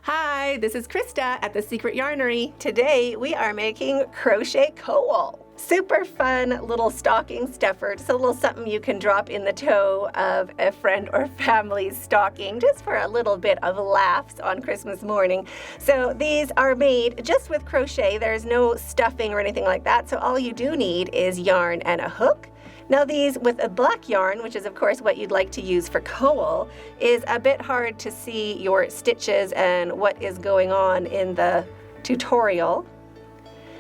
Hi, this is Krista at the Secret Yarnery. Today we are making crochet cowl. Super fun little stocking stuffer. Just a little something you can drop in the toe of a friend or family's stocking just for a little bit of laughs on Christmas morning. So these are made just with crochet. There's no stuffing or anything like that. So all you do need is yarn and a hook. Now these with a black yarn, which is of course what you'd like to use for cowl, is a bit hard to see your stitches and what is going on in the tutorial.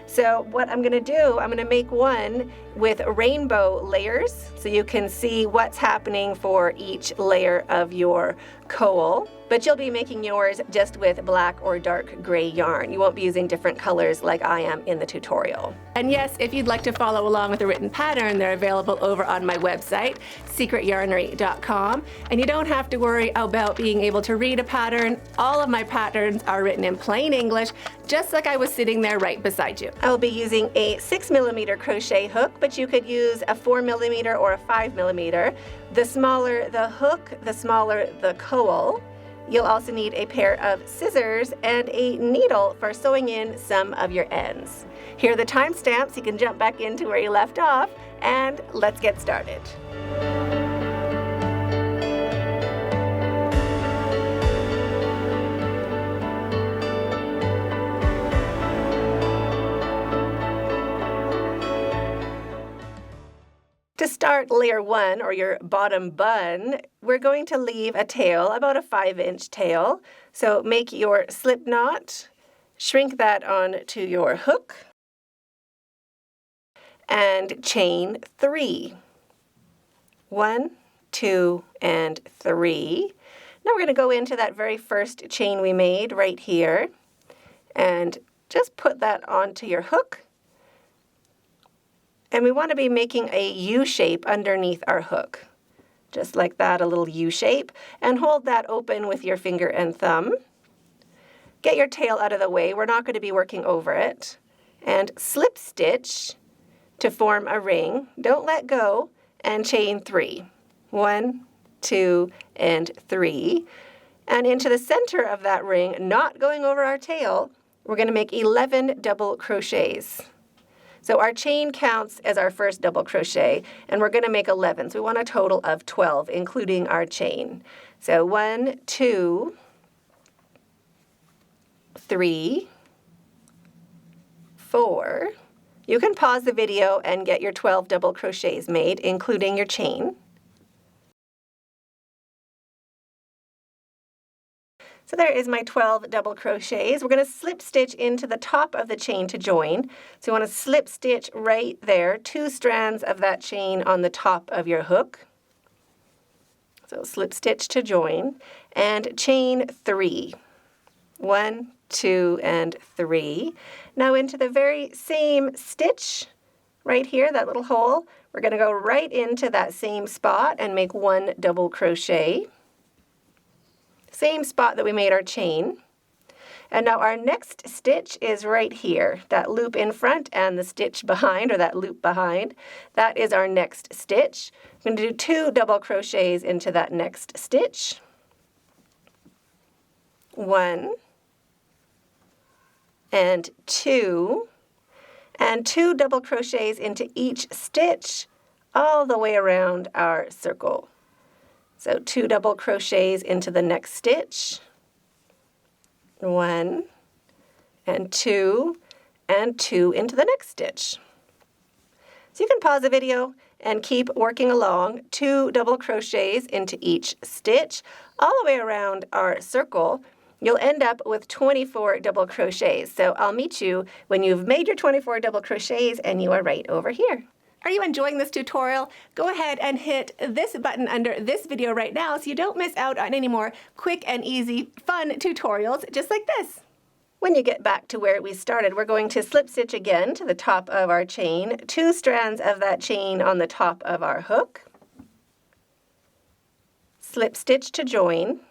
So what I'm going to do, I'm going to make one with rainbow layers so you can see what's happening for each layer of your cowl. But you'll be making yours just with black or dark gray yarn. You won't be using different colors like I am in the tutorial. And yes, if you'd like to follow along with a written pattern, they're available over on my website, secretyarnery.com. And you don't have to worry about being able to read a pattern. All of my patterns are written in plain English, just like I was sitting there right beside you. I'll be using a 6mm crochet hook, but you could use a 4mm or a 5mm. The smaller the hook, the smaller the cowl. You'll also need a pair of scissors and a needle for sewing in some of your ends. Here are the timestamps. You can jump back into where you left off, and let's get started. To start layer 1, or your bottom bun, we're going to leave a tail, about a 5-inch tail. So make your slip knot, shrink that onto your hook, and chain 3. 1, 2, and 3. Now we're going to go into that very first chain we made right here, and just put that onto your hook. And we want to be making a U shape underneath our hook. Just like that, a little U shape. And hold that open with your finger and thumb. Get your tail out of the way. We're not going to be working over it. And slip stitch to form a ring. Don't let go. And chain 3. 1, 2, and 3. And into the center of that ring, not going over our tail, we're going to make 11 double crochets. So our chain counts as our first double crochet, and we're going to make 11. So we want a total of 12, including our chain. So 1, 2, 3, 4. You can pause the video and get your 12 double crochets made, including your chain. So there is my 12 double crochets. We're going to slip stitch into the top of the chain to join. So you want to slip stitch right there, 2 strands of that chain on the top of your hook. So slip stitch to join, and chain 3. 1, 2, and 3. Now into the very same stitch right here, that little hole, we're going to go right into that same spot and make 1 double crochet. Same spot that we made our chain. And now our next stitch is right here. That loop in front and the stitch behind, or that loop behind, that is our next stitch. I'm going to do 2 double crochets into that next stitch. 1 and 2, and 2 double crochets into each stitch all the way around our circle. So 2 double crochets into the next stitch, 1 and 2 into the next stitch. So you can pause the video and keep working along, 2 double crochets into each stitch all the way around our circle. You'll end up with 24 double crochets. So I'll meet you when you've made your 24 double crochets and you are right over here. Are you enjoying this tutorial? Go ahead and hit this button under this video right now so you don't miss out on any more quick and easy fun tutorials just like this. When you get back to where we started, we're going to slip stitch again to the top of our chain, 2 strands of that chain on the top of our hook, slip stitch to join,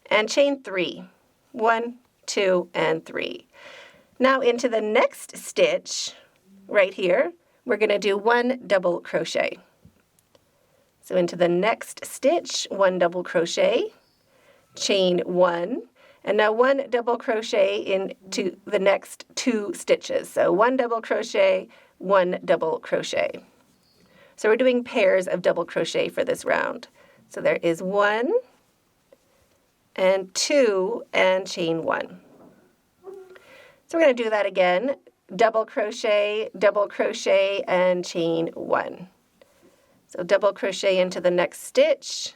and chain 3. 1, 2, and 3. Now into the next stitch right here, we're going to do 1 double crochet. So into the next stitch, 1 double crochet, chain 1, And now 1 double crochet into the next 2 stitches. So 1 double crochet, 1 double crochet. So we're doing pairs of double crochet for this round. So there is 1 and 2 and chain 1. So we're going to do that again. Double crochet, and chain 1. So double crochet into the next stitch,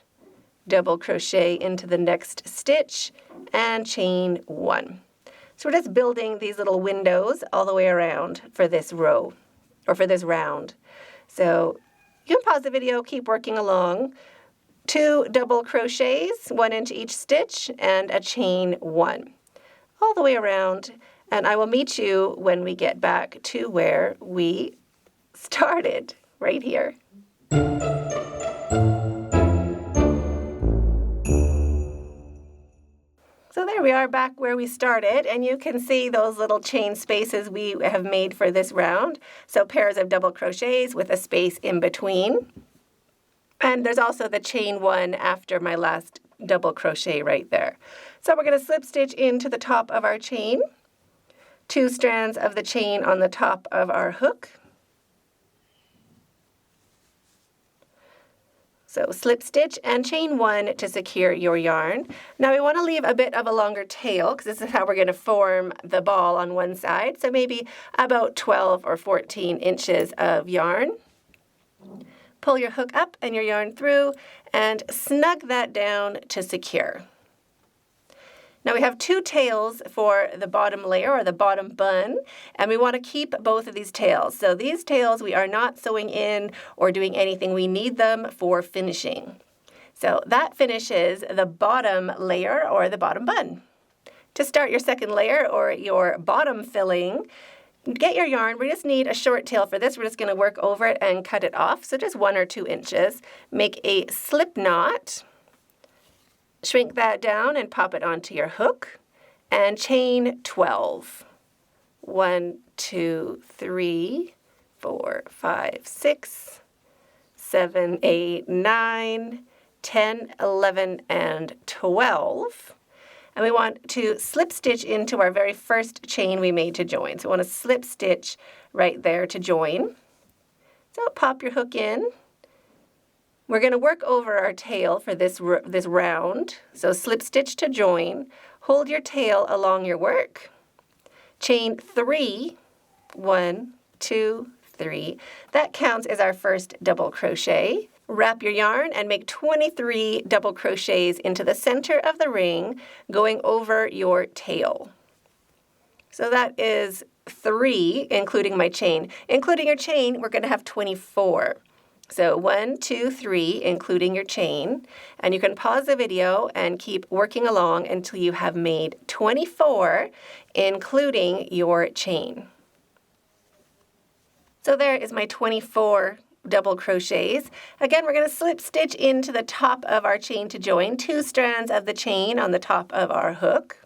double crochet into the next stitch, and chain 1. So we're just building these little windows all the way around for this row, or for this round. So you can pause the video, keep working along. 2 double crochets, 1 into each stitch, and a chain 1. All the way around, and I will meet you when we get back to where we started, right here. So there we are back where we started, and you can see those little chain spaces we have made for this round. So pairs of double crochets with a space in between. And there's also the chain 1 after my last double crochet right there. So we're going to slip stitch into the top of our chain, 2 strands of the chain on the top of our hook. So slip stitch and chain 1 to secure your yarn. Now we want to leave a bit of a longer tail because this is how we're going to form the ball on one side. So maybe about 12 or 14 inches of yarn. Pull your hook up and your yarn through and snug that down to secure. Now we have 2 tails for the bottom layer or the bottom bun, and we want to keep both of these tails. So these tails we are not sewing in or doing anything. We need them for finishing. So that finishes the bottom layer or the bottom bun. To start your second layer or your bottom filling, get your yarn. We just need a short tail for this. We're just going to work over it and cut it off. So just 1 or 2 inches. Make a slip knot. Shrink that down and pop it onto your hook and chain 12. 1, 2, 3, 4, 5, 6, 7, 8, 9, 10, 11, and 12. And we want to slip stitch into our very first chain we made to join. So we want to slip stitch right there to join. So pop your hook in. We're going to work over our tail for this round. So slip stitch to join. Hold your tail along your work. Chain 3. 1, 2, 3. That counts as our first double crochet. Wrap your yarn and make 23 double crochets into the center of the ring, going over your tail. So that is 3, including my chain. Including your chain, we're going to have 24. So 1, 2, 3, including your chain. And you can pause the video and keep working along until you have made 24, including your chain. So there is my 24 double crochets. Again, we're going to slip stitch into the top of our chain to join, 2 strands of the chain on the top of our hook.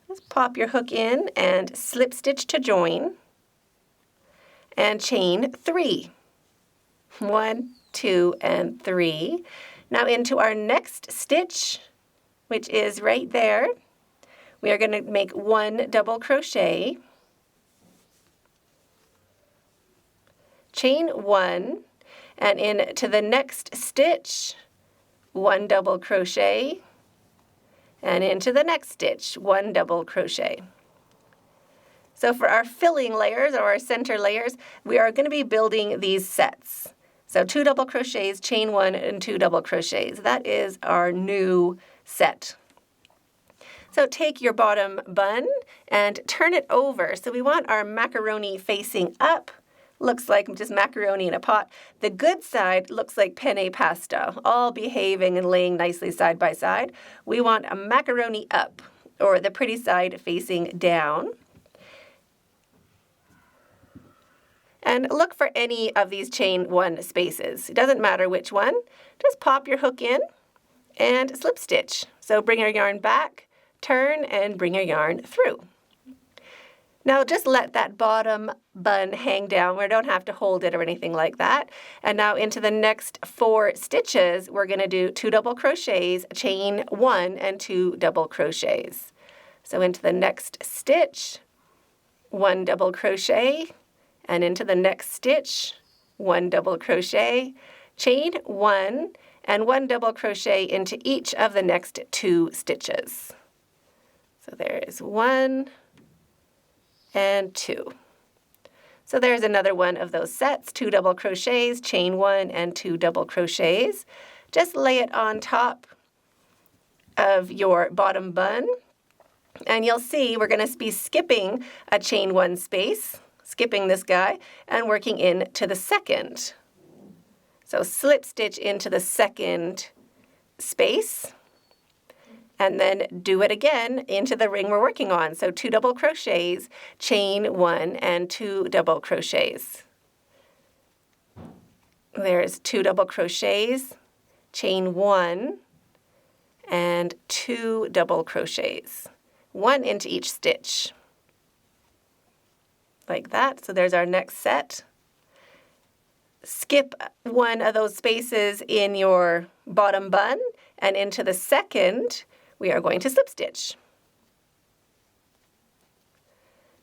Just pop your hook in and slip stitch to join. And chain 3. 1, 2, and 3. Now into our next stitch, which is right there, we are going to make 1 double crochet, chain 1, and into the next stitch, 1 double crochet, and into the next stitch, 1 double crochet. So for our filling layers or our center layers, we are going to be building these sets. So 2 double crochets, chain 1, and 2 double crochets. That is our new set. So take your bottom bun and turn it over. So we want our macaroni facing up. Looks like just macaroni in a pot. The good side looks like penne pasta, all behaving and laying nicely side by side. We want a macaroni up, or the pretty side facing down. And look for any of these chain 1 spaces. It doesn't matter which one. Just pop your hook in and slip stitch. So bring your yarn back, turn, and bring your yarn through. Now just let that bottom bun hang down. We don't have to hold it or anything like that. And now into the next 4 stitches, we're going to do 2 double crochets, chain 1 and 2 double crochets. So into the next stitch, 1 double crochet, and into the next stitch, 1 double crochet, chain 1, and 1 double crochet into each of the next 2 stitches. So there is 1 and 2. So there's another one of those sets, 2 double crochets, chain 1 and 2 double crochets. Just lay it on top of your bottom bun, and you'll see we're going to be skipping a chain 1 space, skipping this guy, and working into the second. So slip stitch into the second space, and then do it again into the ring we're working on. So 2 double crochets, chain 1 and 2 double crochets. There's 2 double crochets, chain 1 and 2 double crochets, 1 into each stitch. Like that. So there's our next set. Skip one of those spaces in your bottom bun, and into the second we are going to slip stitch.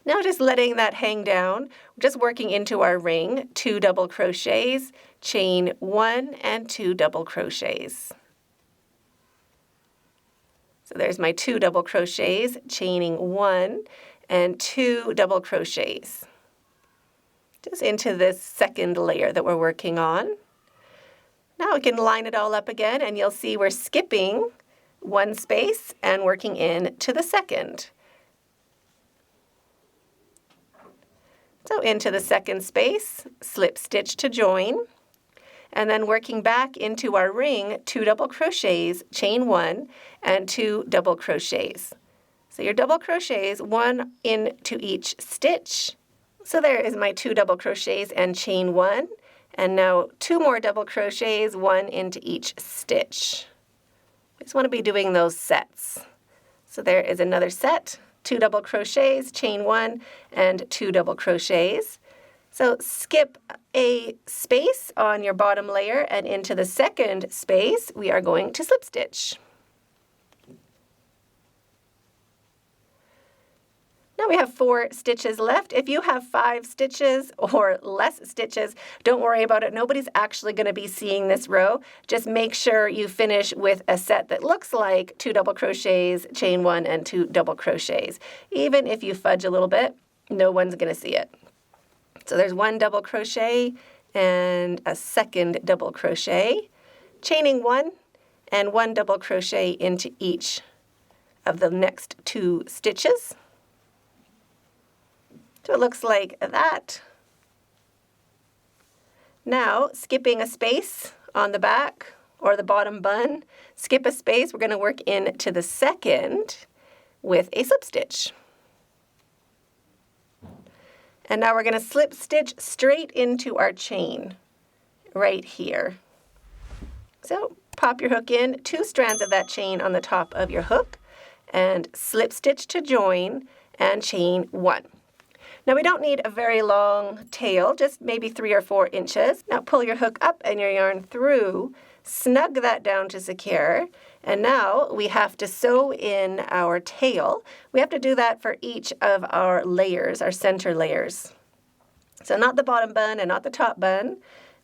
Now just letting that hang down, just working into our ring, 2 double crochets, chain 1 and 2 double crochets. So there's my 2 double crochets, chaining 1 and 2 double crochets. Just into this second layer that we're working on. Now we can line it all up again, and you'll see we're skipping 1 space and working into the second. So into the second space, slip stitch to join, and then working back into our ring, 2 double crochets, chain 1 and 2 double crochets. So your double crochets, 1 into each stitch. So there is my 2 double crochets and chain 1, and now 2 more double crochets, 1 into each stitch. I just want to be doing those sets. So there is another set, 2 double crochets, chain 1 and 2 double crochets. So skip a space on your bottom layer, and into the second space we are going to slip stitch. Now we have 4 stitches left. If you have 5 stitches or less stitches, don't worry about it. Nobody's actually going to be seeing this row. Just make sure you finish with a set that looks like 2 double crochets, chain 1 and 2 double crochets. Even if you fudge a little bit, no one's going to see it. So there's 1 double crochet and a second double crochet, chaining 1 and 1 double crochet into each of the next 2 stitches. So it looks like that. Now, skipping a space on the back or the bottom bun, skip a space, we're going to work into the second with a slip stitch. And now we're going to slip stitch straight into our chain right here. So pop your hook in, 2 strands of that chain on the top of your hook, and slip stitch to join and chain 1. Now we don't need a very long tail, just maybe 3 or 4 inches. Now pull your hook up and your yarn through, snug that down to secure, and now we have to sew in our tail. We have to do that for each of our layers, our center layers. So not the bottom bun and not the top bun,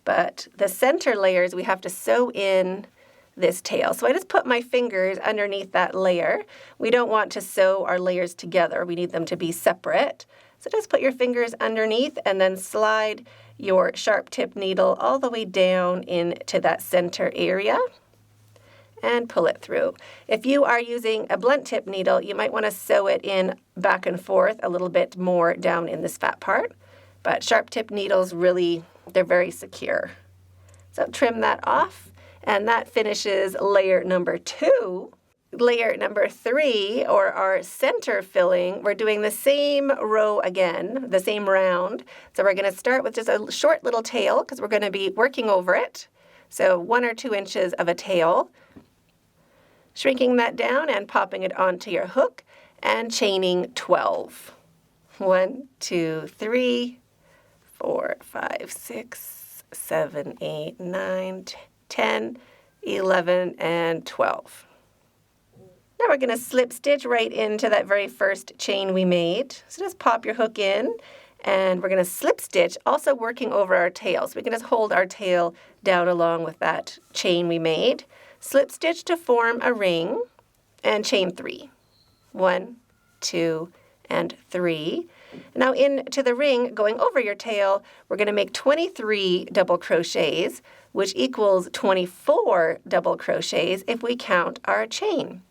but the center layers we have to sew in this tail. So I just put my fingers underneath that layer. We don't want to sew our layers together. We need them to be separate. So just put your fingers underneath and then slide your sharp tip needle all the way down into that center area and pull it through. If you are using a blunt tip needle, you might want to sew it in back and forth a little bit more down in this fat part. But sharp tip needles really, they're very secure. So trim that off, and that finishes layer number 2. Layer number 3, or our center filling, we're doing the same row again, the same round. So we're going to start with just a short little tail because we're going to be working over it. So 1 or 2 inches of a tail. Shrinking that down and popping it onto your hook and chaining 12. 1, 2, 3, 4, 5, 6, 7, 8, 9, 10, 11, and 12. Now we're going to slip stitch right into that very first chain we made. So just pop your hook in, and we're going to slip stitch, also working over our tail. So we can just hold our tail down along with that chain we made. Slip stitch to form a ring, and chain 3. 1, 2, and 3. Now into the ring, going over your tail, we're going to make 23 double crochets, which equals 24 double crochets if we count our chain.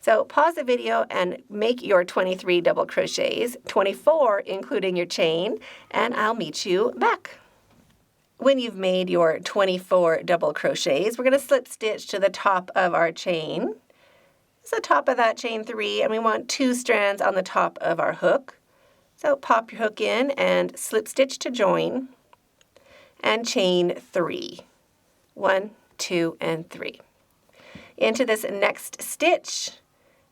So pause the video and make your 23 double crochets, 24 including your chain, and I'll meet you back. When you've made your 24 double crochets, we're going to slip stitch to the top of our chain. It's the top of that chain 3, and we want 2 strands on the top of our hook. So pop your hook in and slip stitch to join, and chain 3. 1, 2, and 3. Into this next stitch,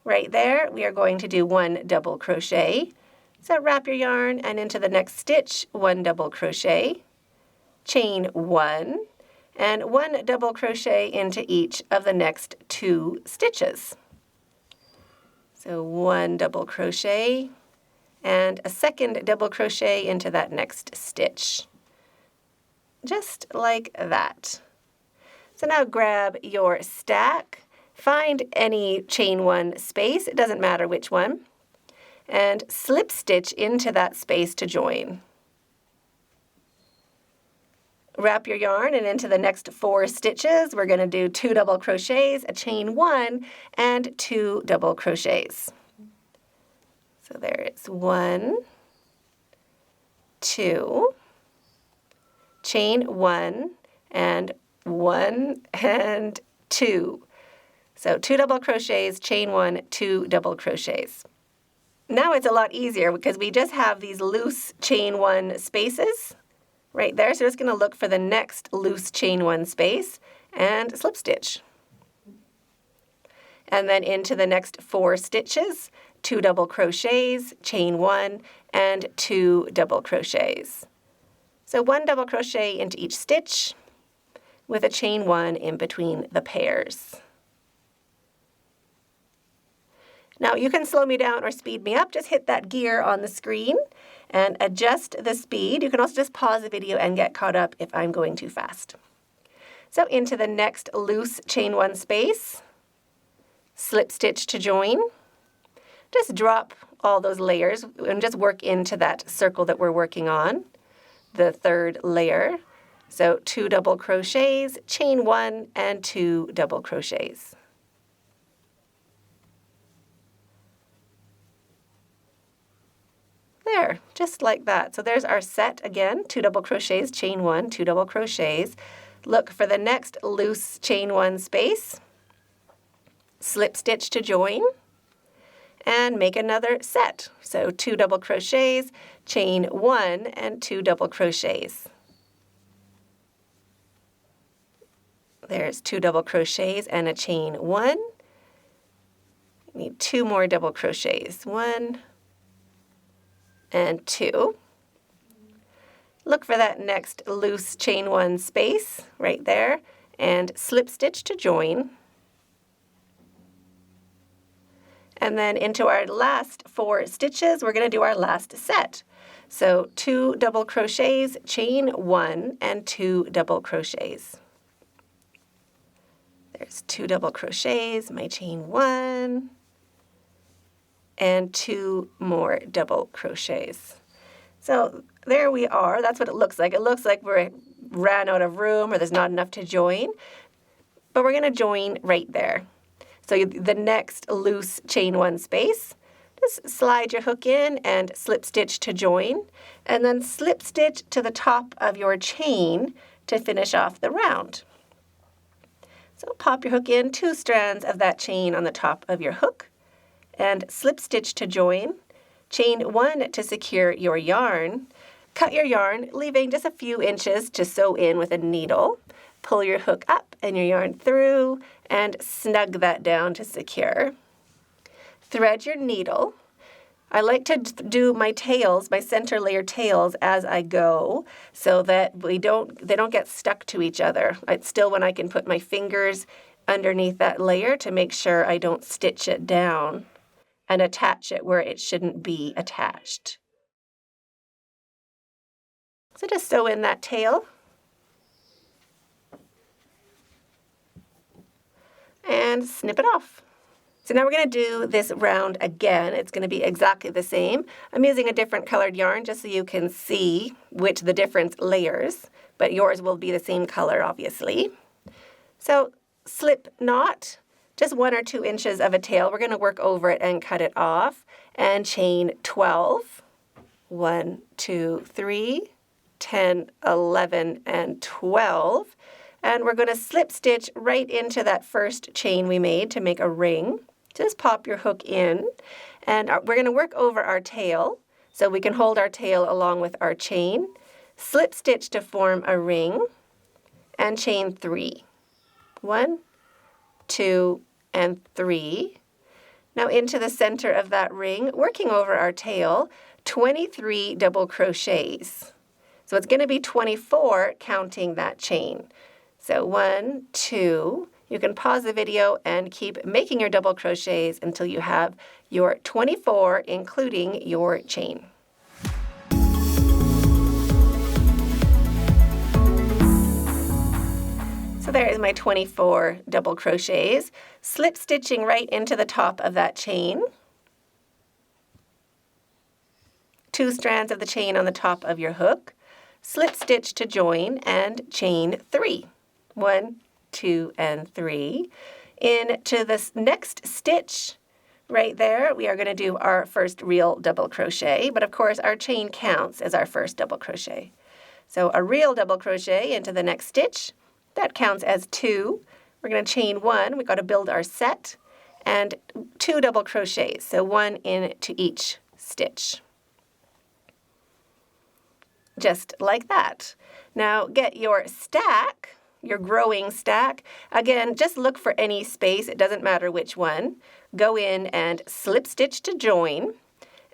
right there, we are going to do 1 double crochet. So wrap your yarn, and into the next stitch, 1 double crochet, chain 1, and 1 double crochet into each of the next 2 stitches. So 1 double crochet, and a second double crochet into that next stitch. Just like that. So now grab your stack, find any chain 1 space, it doesn't matter which one, and slip stitch into that space to join. Wrap your yarn, and into the next 4 stitches, we're going to do 2 double crochets, a chain 1, and 2 double crochets. So there it's 1, 2, chain 1, and 1 and 2. So 2 double crochets, chain 1, 2 double crochets. Now it's a lot easier because we just have these loose chain 1 spaces right there. So we're just going to look for the next loose chain 1 space and slip stitch. And then into the next 4 stitches, 2 double crochets, chain 1, and 2 double crochets. So 1 double crochet into each stitch with a chain 1 in between the pairs. Now you can slow me down or speed me up. Just hit that gear on the screen and adjust the speed. You can also just pause the video and get caught up if I'm going too fast. So into the next loose chain 1 space, slip stitch to join. Just drop all those layers and just work into that circle that we're working on, the 3rd layer. So 2 double crochets, chain 1, and 2 double crochets. There, just like that. So there's our set again, 2 double crochets, chain 1, 2 double crochets. Look for the next loose chain 1 space, slip stitch to join, and make another set. So 2 double crochets, chain 1, and 2 double crochets. There's 2 double crochets and a chain 1. We need 2 more double crochets, 1 and 2. Look for that next loose chain 1 space right there and slip stitch to join. And then into our last 4 stitches, we're going to do our last set. So 2 double crochets, chain 1, and 2 double crochets. There's 2 double crochets, my chain 1, and 2 more double crochets. So there we are. That's what it looks like. It looks like we ran out of room or there's not enough to join, but we're going to join right there. So the next loose chain 1 space, just slide your hook in and slip stitch to join, and then slip stitch to the top of your chain to finish off the round. So pop your hook in, 2 strands of that chain on the top of your hook, and slip stitch to join, chain 1 to secure your yarn, cut your yarn, leaving just a few inches to sew in with a needle. Pull your hook up and your yarn through and snug that down to secure. Thread your needle, I like to do my tails, my center layer tails, as I go so that they don't get stuck to each other. It's still when I can put my fingers underneath that layer to make sure I don't stitch it down and attach it where it shouldn't be attached. So just sew in that tail. And snip it off. So now we're going to do this round again. It's going to be exactly the same. I'm using a different colored yarn just so you can see the different layers, but yours will be the same color, obviously. So slip knot, just 1 or 2 inches of a tail. We're going to work over it and cut it off, and chain 12. 1, 2, 3, 10, 11, and 12. And we're going to slip stitch right into that first chain we made to make a ring. Just pop your hook in, and we're going to work over our tail so we can hold our tail along with our chain. Slip stitch to form a ring, and chain 3. 1, 2, and 3. Now into the center of that ring, working over our tail, 23 double crochets. So it's going to be 24 counting that chain. So 1, 2, you can pause the video and keep making your double crochets until you have your 24, including your chain. So there is my 24 double crochets. Slip stitching right into the top of that chain. 2 strands of the chain on the top of your hook. Slip stitch to join and chain 3. 1, 2, and 3. Into this next stitch right there, we are going to do our first real double crochet, but of course our chain counts as our first double crochet. So a real double crochet into the next stitch, that counts as 2. We're going to chain 1, we've got to build our set, and 2 double crochets, so 1 into each stitch. Just like that. Now get your stack, your growing stack. Again, just look for any space. It doesn't matter which one. Go in and slip stitch to join.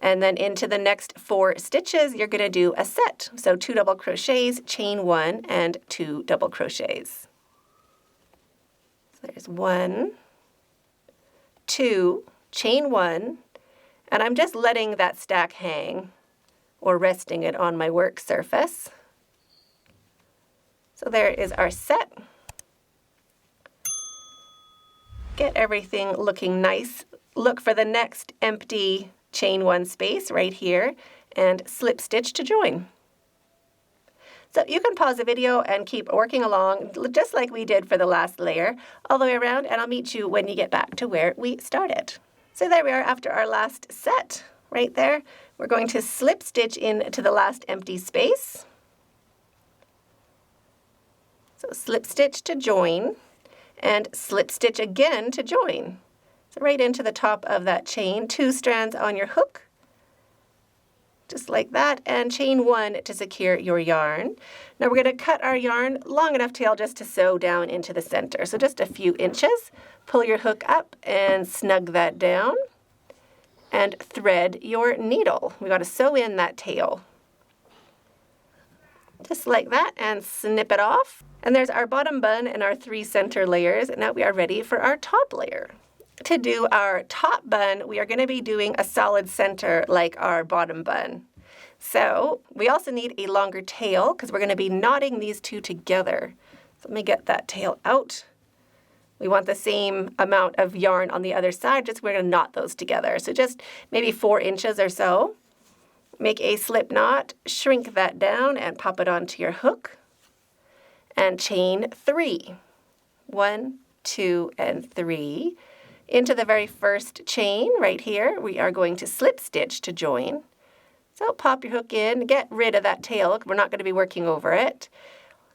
And then into the next 4 stitches, you're going to do a set. So 2 double crochets, chain 1, and 2 double crochets. So there's 1, 2, chain 1, and I'm just letting that stack hang or resting it on my work surface. So there is our set. Get everything looking nice. Look for the next empty chain 1 space right here and slip stitch to join. So you can pause the video and keep working along just like we did for the last layer all the way around, and I'll meet you when you get back to where we started. So there we are after our last set right there. We're going to slip stitch into the last empty space. So slip stitch to join and slip stitch again to join. So right into the top of that chain, 2 strands on your hook, just like that, and chain 1 to secure your yarn. Now we're going to cut our yarn long enough tail just to sew down into the center, so just a few inches. Pull your hook up and snug that down, and thread your needle. We got to sew in that tail. Just like that, and snip it off. And there's our bottom bun and our 3 center layers, and now we are ready for our top layer. To do our top bun, we are going to be doing a solid center like our bottom bun. So we also need a longer tail because we're going to be knotting these 2 together. So let me get that tail out. We want the same amount of yarn on the other side, just we're going to knot those together. So just maybe 4 inches or so. Make a slip knot, shrink that down, and pop it onto your hook. And chain 3. 1, 2, and 3. Into the very first chain right here, we are going to slip stitch to join. So pop your hook in, get rid of that tail. We're not going to be working over it.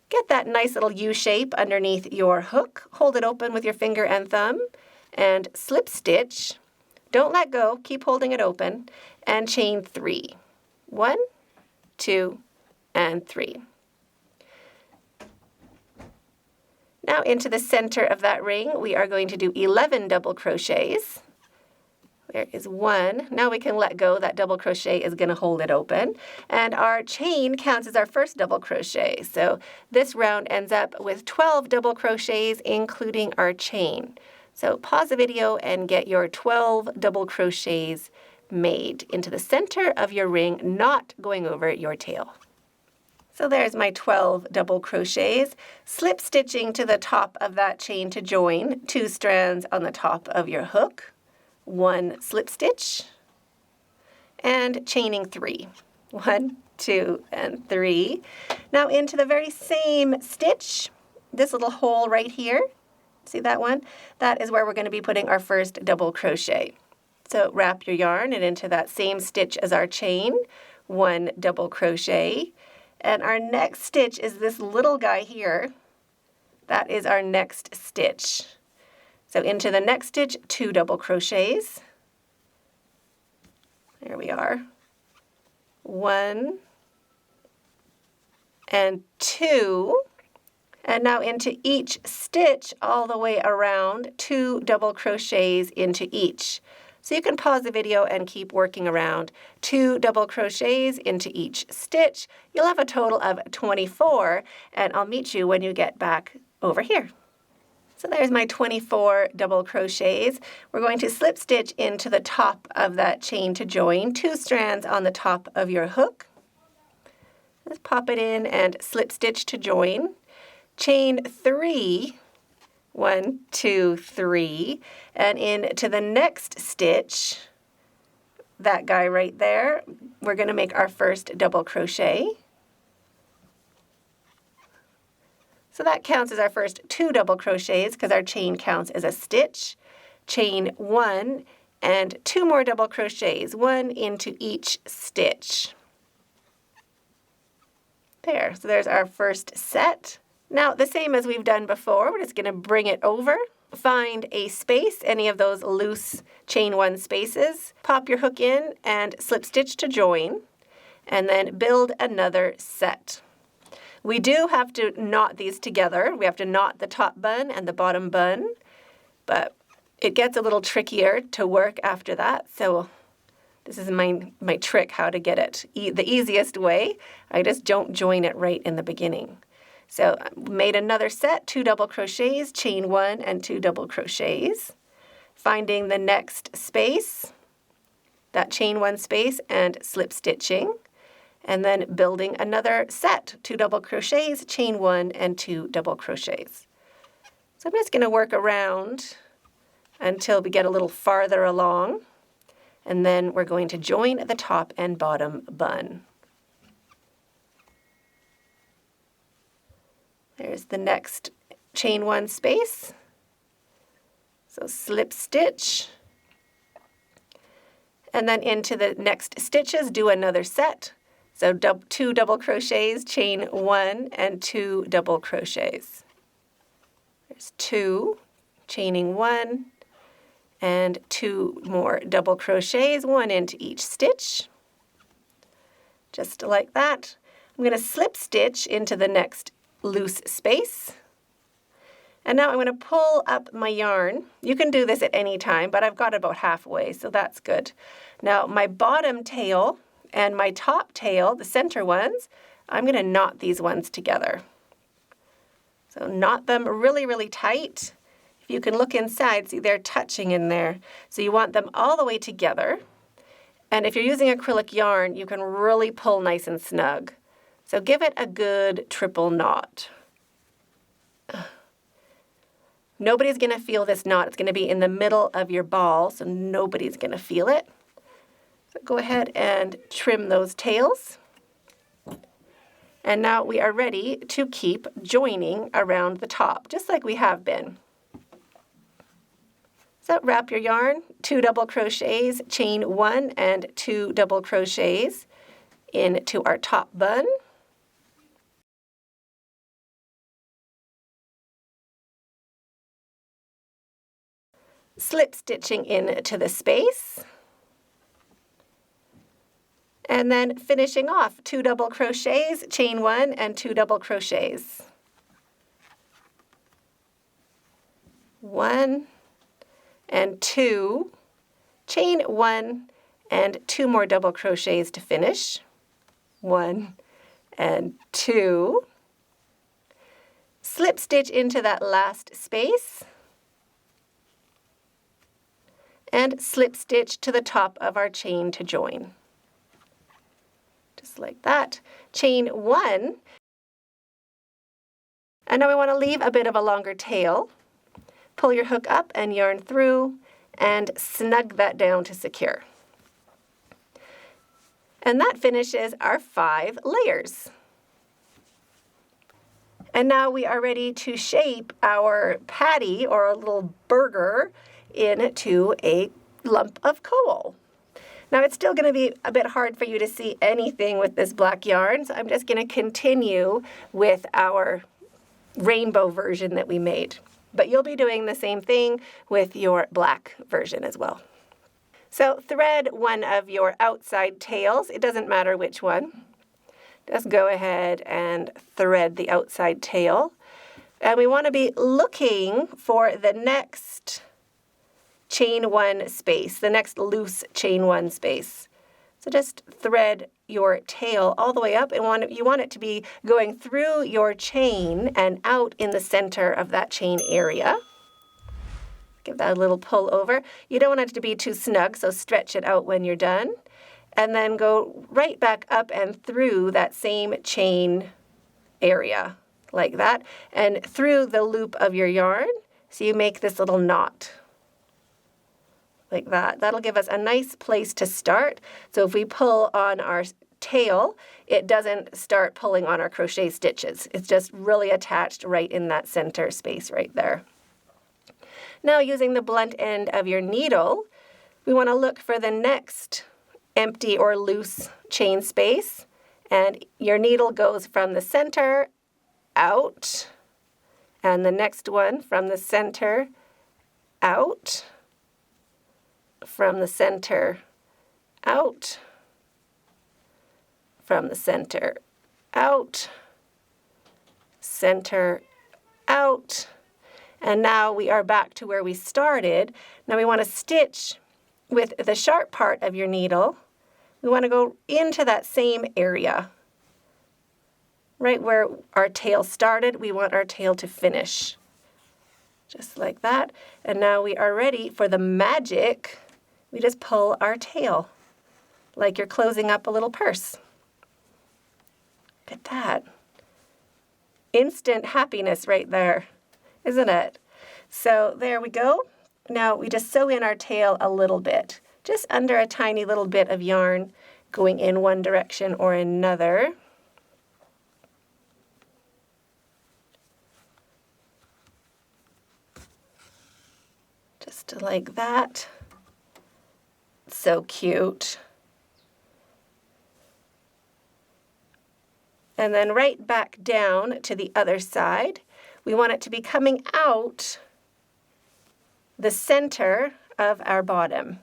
Get that nice little U shape underneath your hook. Hold it open with your finger and thumb and slip stitch. Don't let go. Keep holding it open and chain 3. 1, 2, and 3. Now into the center of that ring, we are going to do 11 double crochets. We There is one. Now we can let go. That double crochet is going to hold it open. And our chain counts as our first double crochet. So this round ends up with 12 double crochets, including our chain. So pause the video and get your 12 double crochets made into the center of your ring, not going over your tail. So there's my 12 double crochets, slip stitching to the top of that chain to join, 2 strands on the top of your hook, 1 slip stitch, and chaining 3. 1, 2, and 3. Now into the very same stitch, this little hole right here, see that one? That is where we're going to be putting our first double crochet. So wrap your yarn and into that same stitch as our chain, 1 double crochet. And our next stitch is this little guy here. That is our next stitch. So into the next stitch, 2 double crochets. There we are. 1 and 2. And now into each stitch all the way around, 2 double crochets into each. So you can pause the video and keep working around. 2 double crochets into each stitch. You'll have a total of 24, and I'll meet you when you get back over here. So there's my 24 double crochets. We're going to slip stitch into the top of that chain to join, 2 strands on the top of your hook. Just pop it in and slip stitch to join. Chain 3. 1, 2, 3, and into the next stitch, that guy right there, we're going to make our first double crochet. So that counts as our first 2 double crochets because our chain counts as a stitch. Chain 1 and 2 more double crochets, 1 into each stitch. There, so there's our first set. Now, the same as we've done before, we're just going to bring it over, find a space, any of those loose chain 1 spaces, pop your hook in and slip stitch to join, and then build another set. We do have to knot these together. We have to knot the top bun and the bottom bun, but it gets a little trickier to work after that, so this is my trick how to get it the easiest way. I just don't join it right in the beginning. So made another set, 2 double crochets, chain 1 and 2 double crochets. Finding the next space, that chain 1 space, and slip stitching. And then building another set, 2 double crochets, chain 1 and 2 double crochets. So I'm just going to work around until we get a little farther along. And then we're going to join the top and bottom bun. There's the next chain 1 space. So slip stitch. And then into the next stitches, do another set. So 2 double crochets, chain 1 and 2 double crochets. There's 2, chaining 1, and 2 more double crochets, 1 into each stitch. Just like that. I'm going to slip stitch into the next loose space. And now I'm going to pull up my yarn. You can do this at any time, but I've got about halfway, so that's good. Now my bottom tail and my top tail, the center ones, I'm going to knot these ones together. So knot them really, really tight. If you can look inside, see they're touching in there. So you want them all the way together. And if you're using acrylic yarn, you can really pull nice and snug. So give it a good triple knot. Nobody's going to feel this knot. It's going to be in the middle of your ball, so nobody's going to feel it. So go ahead and trim those tails. And now we are ready to keep joining around the top, just like we have been. So wrap your yarn, 2 double crochets, chain 1 and 2 double crochets into our top bun. Slip stitching into the space. And then finishing off, 2 double crochets, chain 1 and 2 double crochets. 1 and 2, chain 1 and 2 more double crochets to finish. 1 and 2. Slip stitch into that last space and slip stitch to the top of our chain to join. Just like that. Chain 1. And now we want to leave a bit of a longer tail. Pull your hook up and yarn through and snug that down to secure. And that finishes our 5 layers. And now we are ready to shape our patty or a little burger into a lump of coal. Now it's still going to be a bit hard for you to see anything with this black yarn, so I'm just going to continue with our rainbow version that we made. But you'll be doing the same thing with your black version as well. So thread one of your outside tails. It doesn't matter which one. Just go ahead and thread the outside tail. And we want to be looking for the next chain 1 space, the next loose chain 1 space. So just thread your tail all the way up, and you want it to be going through your chain and out in the center of that chain area. Give that a little pull over. You don't want it to be too snug, so stretch it out when you're done. And then go right back up and through that same chain area, like that, and through the loop of your yarn, so you make this little knot. Like that. That'll give us a nice place to start. So if we pull on our tail, it doesn't start pulling on our crochet stitches. It's just really attached right in that center space right there. Now using the blunt end of your needle, we want to look for the next empty or loose chain space, and your needle goes from the center out, and the next one from the center out, from the center out, from the center out, center out, and now we are back to where we started. Now we want to stitch with the sharp part of your needle. We want to go into that same area. Right where our tail started, we want our tail to finish. Just like that. And now we are ready for the magic. We just pull our tail, like you're closing up a little purse. Look at that. Instant happiness right there, isn't it? So there we go. Now we just sew in our tail a little bit, just under a tiny little bit of yarn going in one direction or another. Just like that. So cute. And then right back down to the other side. We want it to be coming out the center of our bottom,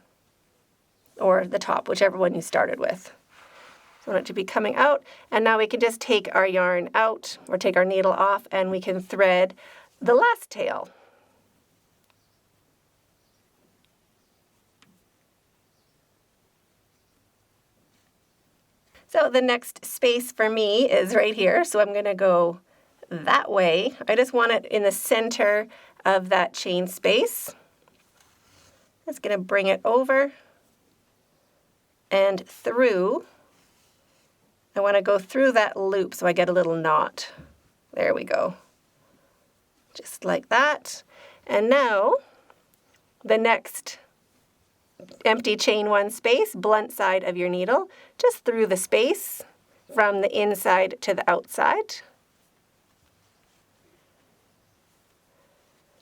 or the top, whichever one you started with. So we want it to be coming out, and now we can just take our yarn out, or take our needle off, and we can thread the last tail. So the next space for me is right here, so I'm going to go that way. I just want it in the center of that chain space. Just going to bring it over and through. I want to go through that loop so I get a little knot. There we go. Just like that. And now the next empty chain 1 space, blunt side of your needle, just through the space from the inside to the outside.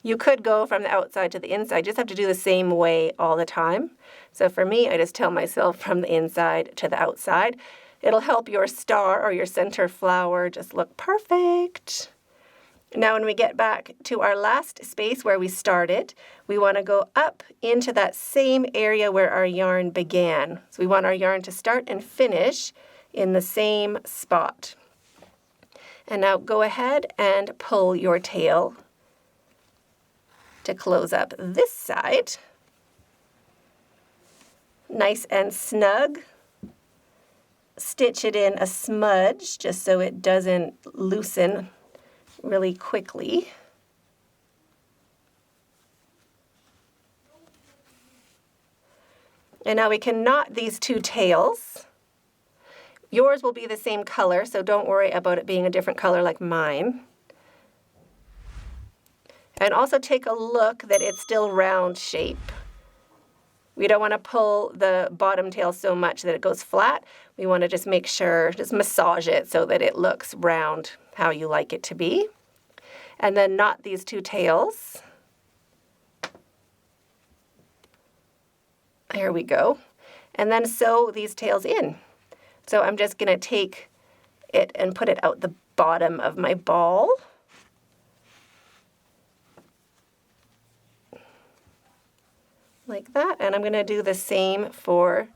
You could go from the outside to the inside, just have to do the same way all the time. So for me, I just tell myself from the inside to the outside. It'll help your star or your center flower just look perfect. Now when we get back to our last space where we started, we want to go up into that same area where our yarn began. So we want our yarn to start and finish in the same spot. And now go ahead and pull your tail to close up this side. nice and snug. Stitch it in a smudge just so it doesn't loosen really quickly. And now we can knot these two tails. Yours will be the same color, so don't worry about it being a different color like mine. And also take a look that it's still round shape. We don't want to pull the bottom tail so much that it goes flat. We want to just make sure, just massage it so that it looks round how you like it to be. And then knot these two tails. There we go. And then sew these tails in. So I'm just going to take it and put it out the bottom of my ball. Like that, and I'm going to do the same for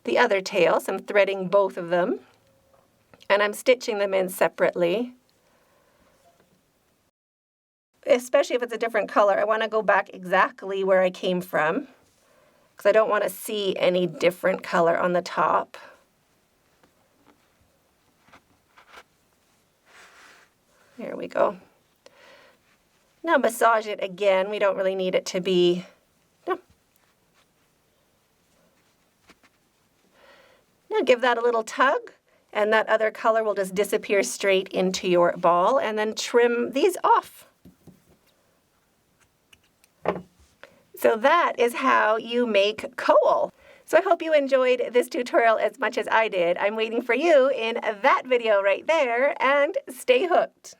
the other tail. So I'm threading both of them, and I'm stitching them in separately. Especially if it's a different color, I want to go back exactly where I came from, because I don't want to see any different color on the top. There we go. Now massage it again. We don't really need it to be... Now give that a little tug, and that other color will just disappear straight into your ball, and then trim these off. So that is how you make cowl. So I hope you enjoyed this tutorial as much as I did. I'm waiting for you in that video right there, and stay hooked.